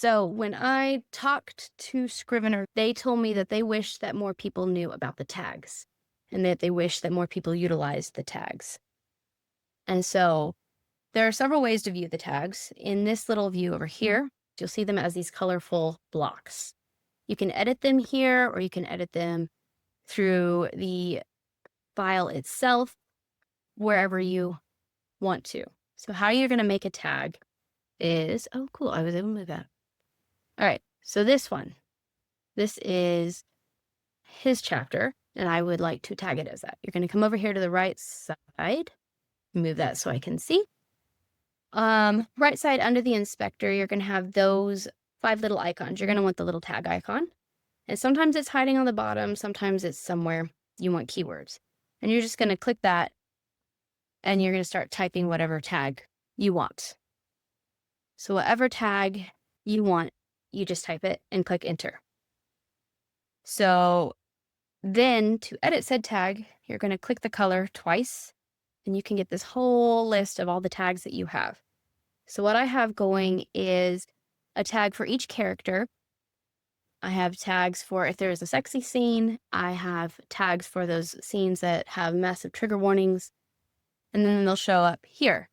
So when I talked to Scrivener, they told me that they wish that more people knew about the tags and that they wish that more people utilized the tags. And so there are several ways to view the tags. In this little view over here, you'll see them as these colorful blocks. You can edit them here, or you can edit them through the file itself, wherever you want to. So how you're going to make a tag is, oh, cool, I was able to move that. All right, so this is his chapter, and I would like to tag it as that. You're going to come over here to the right side, move that so I can see. Right side under the inspector, you're going to have those 5 little icons. You're going to want the little tag icon. And sometimes it's hiding on the bottom, sometimes it's somewhere you want keywords. And you're just going to click that, and you're going to start typing whatever tag you want. So whatever tag you want, you just type it and click enter. So then to edit said tag, you're going to click the color twice, and you can get this whole list of all the tags that you have. So what I have going is a tag for each character. I have tags for if there is a sexy scene. I have tags for those scenes that have massive trigger warnings, and then they'll show up here.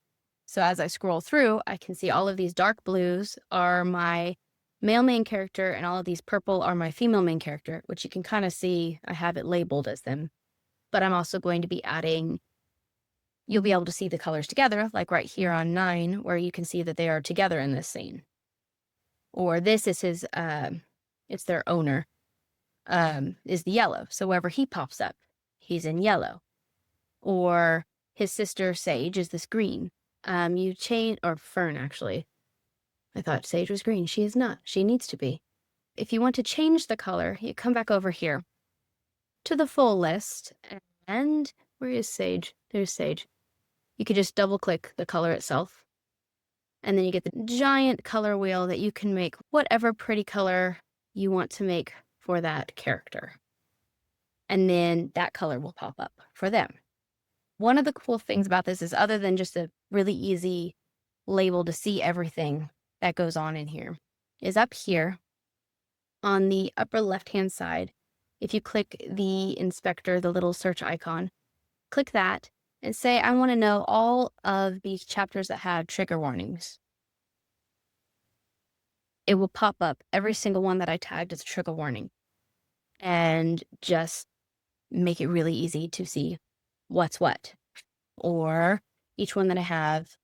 So as I scroll through, I can see all of these dark blues are my male main character, and all of these purple are my female main character, which you can kind of see I have it labeled as them. But I'm also going to be adding, you'll be able to see the colors together, like right here on 9, where you can see that they are together in this scene. Or this is his, it's their owner, is the yellow. So wherever he pops up, he's in yellow. Or his sister Sage is this green. You change, or Fern actually. I thought Sage was green. She is not. She needs to be. If you want to change the color, you come back over here to the full list. And where is Sage? There's Sage. You could just double click the color itself. And then you get the giant color wheel that you can make whatever pretty color you want to make for that character. And then that color will pop up for them. One of the cool things about this is, other than just a really easy label to see everything that goes on in here, is up here on the upper left-hand side. If you click the inspector, the little search icon, click that and say, I want to know all of these chapters that have trigger warnings. It will pop up every single one that I tagged as a trigger warning, and just make it really easy to see what's what. Or each one that I have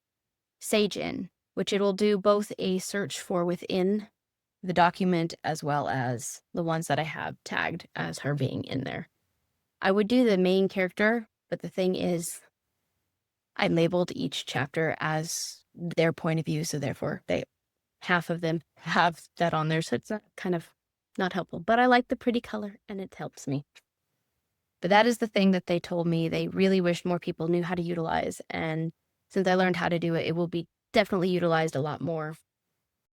Sage in, which it will do both a search for within the document as well as the ones that I have tagged as her being in there. I would do the main character, but the thing is, I labeled each chapter as their point of view, so therefore half of them have that on there, so it's kind of not helpful. But I like the pretty color, and it helps me. But that is the thing that they told me they really wish more people knew how to utilize, and since I learned how to do it, it will be definitely utilized a lot more